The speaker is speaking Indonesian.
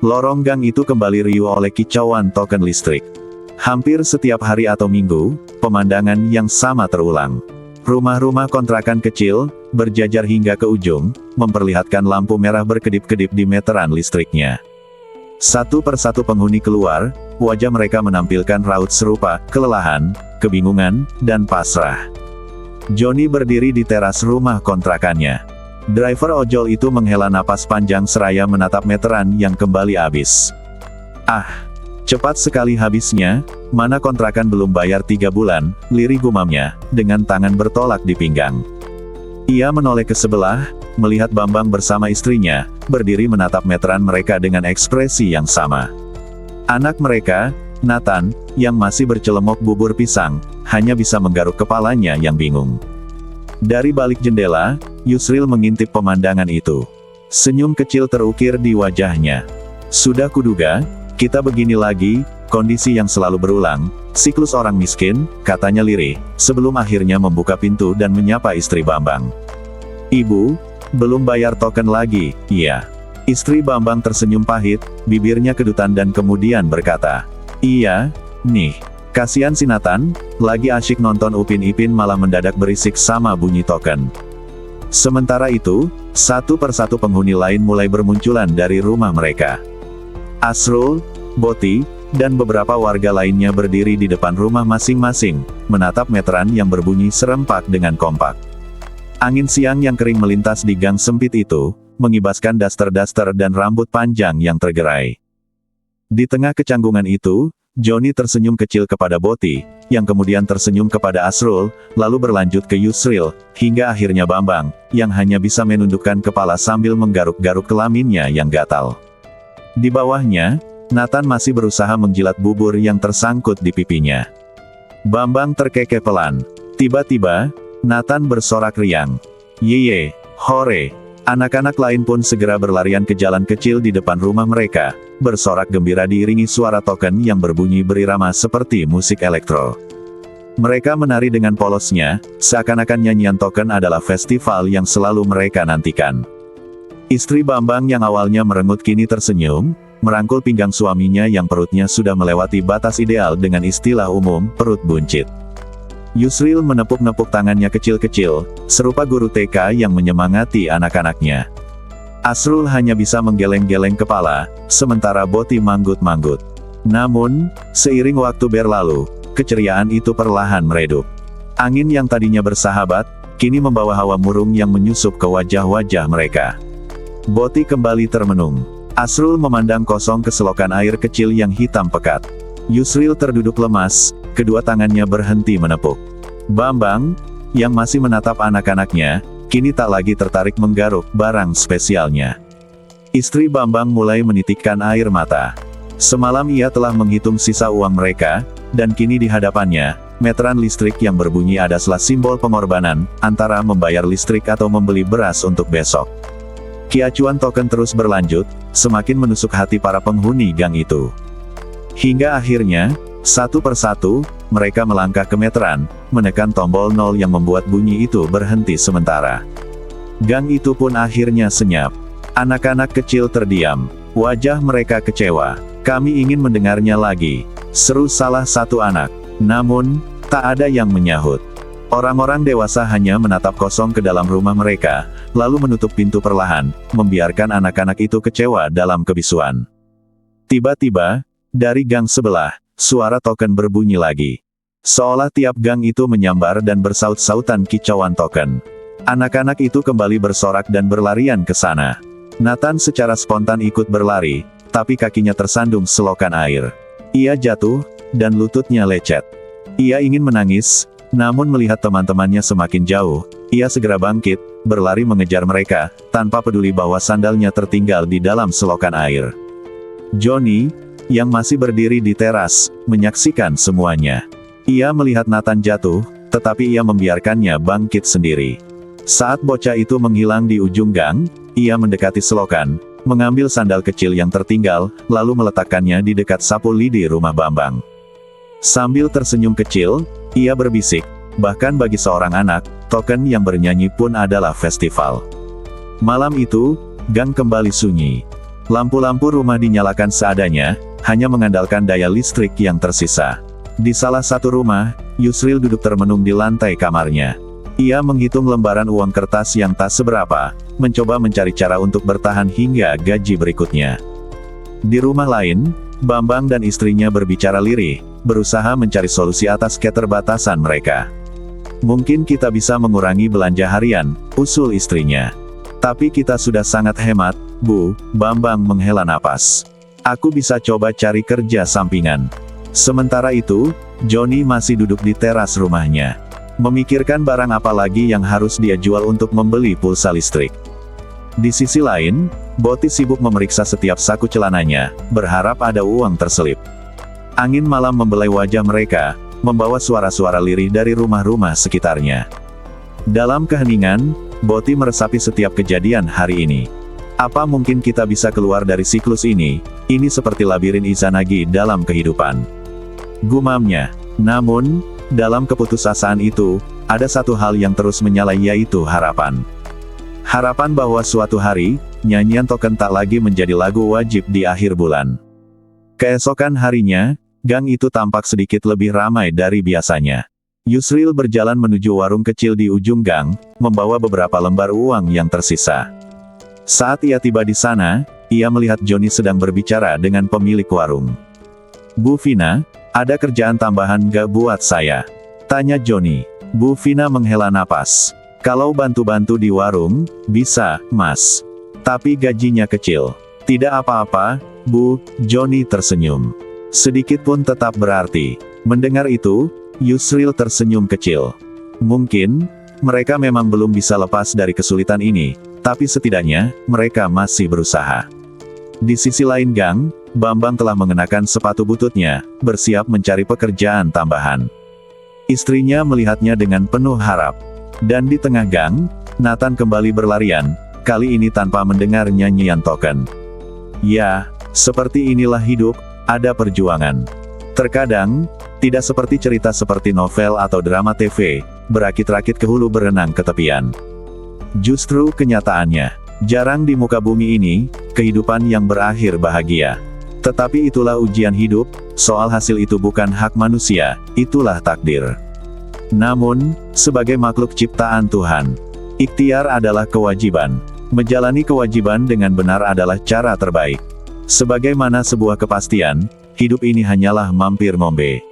Lorong gang itu kembali riuh oleh kicauan token listrik. Hampir setiap hari atau minggu, pemandangan yang sama terulang. Rumah-rumah kontrakan kecil, berjajar hingga ke ujung, memperlihatkan lampu merah berkedip-kedip di meteran listriknya. Satu persatu penghuni keluar, wajah mereka menampilkan raut serupa, kelelahan, kebingungan, dan pasrah. Johnny berdiri di teras rumah kontrakannya. Driver ojol itu menghela napas panjang seraya menatap meteran yang kembali habis. Ah, cepat sekali habisnya, mana kontrakan belum bayar 3 bulan, lirih gumamnya, dengan tangan bertolak di pinggang. Ia menoleh ke sebelah, melihat Bambang bersama istrinya, berdiri menatap meteran mereka dengan ekspresi yang sama. Anak mereka, Nathan, yang masih bercelemok bubur pisang, hanya bisa menggaruk kepalanya yang bingung. Dari balik jendela, Yusril mengintip pemandangan itu. Senyum kecil terukir di wajahnya. Sudah kuduga, kita begini lagi, kondisi yang selalu berulang, siklus orang miskin, katanya lirih, sebelum akhirnya membuka pintu dan menyapa istri Bambang. Ibu, belum bayar token lagi, iya. Istri Bambang tersenyum pahit, bibirnya kedutan dan kemudian berkata, iya, nih. Kasihan si Nathan, lagi asyik nonton Upin Ipin malah mendadak berisik sama bunyi token. Sementara itu, satu persatu penghuni lain mulai bermunculan dari rumah mereka. Asrul, Boti, dan beberapa warga lainnya berdiri di depan rumah masing-masing, menatap meteran yang berbunyi serempak dengan kompak. Angin siang yang kering melintas di gang sempit itu, mengibaskan daster-daster dan rambut panjang yang tergerai. Di tengah kecanggungan itu, Johnny tersenyum kecil kepada Boti, yang kemudian tersenyum kepada Asrul, lalu berlanjut ke Yusril, hingga akhirnya Bambang, yang hanya bisa menundukkan kepala sambil menggaruk-garuk kelaminnya yang gatal. Di bawahnya, Nathan masih berusaha menjilat bubur yang tersangkut di pipinya. Bambang terkekeh pelan. Tiba-tiba, Nathan bersorak riang. Yeye, hore. Anak-anak lain pun segera berlarian ke jalan kecil di depan rumah mereka, bersorak gembira diiringi suara token yang berbunyi berirama seperti musik elektro. Mereka menari dengan polosnya, seakan-akan nyanyian token adalah festival yang selalu mereka nantikan. Istri Bambang yang awalnya merengut kini tersenyum, merangkul pinggang suaminya yang perutnya sudah melewati batas ideal dengan istilah umum, perut buncit. Yusril menepuk-nepuk tangannya kecil-kecil, serupa guru TK yang menyemangati anak-anaknya. Asrul hanya bisa menggeleng-geleng kepala, sementara Boti manggut-manggut. Namun, seiring waktu berlalu, keceriaan itu perlahan meredup. Angin yang tadinya bersahabat, kini membawa hawa murung yang menyusup ke wajah-wajah mereka. Boti kembali termenung. Asrul memandang kosong ke selokan air kecil yang hitam pekat. Yusril terduduk lemas, kedua tangannya berhenti menepuk. Bambang, yang masih menatap anak-anaknya, kini tak lagi tertarik menggaruk barang spesialnya. Istri Bambang mulai menitikkan air mata. Semalam ia telah menghitung sisa uang mereka, dan kini di hadapannya, meteran listrik yang berbunyi adalah simbol pengorbanan, antara membayar listrik atau membeli beras untuk besok. Kiacuan token terus berlanjut, semakin menusuk hati para penghuni gang itu. Hingga akhirnya, satu persatu, mereka melangkah ke meteran, menekan tombol 0 yang membuat bunyi itu berhenti sementara. Gang itu pun akhirnya senyap. Anak-anak kecil terdiam. Wajah mereka kecewa. Kami ingin mendengarnya lagi, seru salah satu anak. Namun, tak ada yang menyahut. Orang-orang dewasa hanya menatap kosong ke dalam rumah mereka, lalu menutup pintu perlahan, membiarkan anak-anak itu kecewa dalam kebisuan. Tiba-tiba, dari gang sebelah, suara token berbunyi lagi. Seolah tiap gang itu menyambar dan bersaut-sautan kicauan token. Anak-anak itu kembali bersorak dan berlarian ke sana. Nathan secara spontan ikut berlari, tapi kakinya tersandung selokan air. Ia jatuh, dan lututnya lecet. Ia ingin menangis, namun melihat teman-temannya semakin jauh, ia segera bangkit, berlari mengejar mereka, tanpa peduli bahwa sandalnya tertinggal di dalam selokan air. Johnny, yang masih berdiri di teras, menyaksikan semuanya. Ia melihat Nathan jatuh, tetapi ia membiarkannya bangkit sendiri. Saat bocah itu menghilang di ujung gang, ia mendekati selokan, mengambil sandal kecil yang tertinggal, lalu meletakkannya di dekat sapu lidi rumah Bambang. Sambil tersenyum kecil, ia berbisik, bahkan bagi seorang anak, token yang bernyanyi pun adalah festival. Malam itu, gang kembali sunyi. Lampu-lampu rumah dinyalakan seadanya, hanya mengandalkan daya listrik yang tersisa. Di salah satu rumah, Yusril duduk termenung di lantai kamarnya. Ia menghitung lembaran uang kertas yang tak seberapa, mencoba mencari cara untuk bertahan hingga gaji berikutnya. Di rumah lain, Bambang dan istrinya berbicara lirih, berusaha mencari solusi atas keterbatasan mereka. "Mungkin kita bisa mengurangi belanja harian," usul istrinya. "Tapi kita sudah sangat hemat, Bu," Bambang menghela napas. "Aku bisa coba cari kerja sampingan." Sementara itu, Joni masih duduk di teras rumahnya. Memikirkan barang apa lagi yang harus dia jual untuk membeli pulsa listrik. Di sisi lain, Boti sibuk memeriksa setiap saku celananya, berharap ada uang terselip. Angin malam membelai wajah mereka, membawa suara-suara lirih dari rumah-rumah sekitarnya. Dalam keheningan, Boti meresapi setiap kejadian hari ini. Apa mungkin kita bisa keluar dari siklus ini? Ini seperti labirin Izanagi dalam kehidupan, gumamnya. Namun, dalam keputusasaan itu, ada satu hal yang terus menyala, yaitu harapan. Harapan bahwa suatu hari, nyanyian token tak lagi menjadi lagu wajib di akhir bulan. Keesokan harinya, gang itu tampak sedikit lebih ramai dari biasanya. Yusril berjalan menuju warung kecil di ujung gang, membawa beberapa lembar uang yang tersisa. Saat ia tiba di sana, ia melihat Joni sedang berbicara dengan pemilik warung. "Bu Vina, ada kerjaan tambahan gak buat saya?" tanya Joni. Bu Vina menghela napas. "Kalau bantu-bantu di warung, bisa, Mas. Tapi gajinya kecil." "Tidak apa-apa, Bu," Joni tersenyum. "Sedikit pun tetap berarti." Mendengar itu, Yusril tersenyum kecil. Mungkin, mereka memang belum bisa lepas dari kesulitan ini, tapi setidaknya, mereka masih berusaha. Di sisi lain gang, Bambang telah mengenakan sepatu bututnya, bersiap mencari pekerjaan tambahan. Istrinya melihatnya dengan penuh harap. Dan di tengah gang, Nathan kembali berlarian, kali ini tanpa mendengar nyanyian token. Ya, seperti inilah hidup, ada perjuangan. Terkadang, tidak seperti cerita seperti novel atau drama TV, berakit-rakit ke hulu berenang ke tepian. Justru kenyataannya, jarang di muka bumi ini, kehidupan yang berakhir bahagia. Tetapi itulah ujian hidup, soal hasil itu bukan hak manusia, itulah takdir. Namun, sebagai makhluk ciptaan Tuhan, ikhtiar adalah kewajiban. Menjalani kewajiban dengan benar adalah cara terbaik. Sebagaimana sebuah kepastian, hidup ini hanyalah mampir mombe.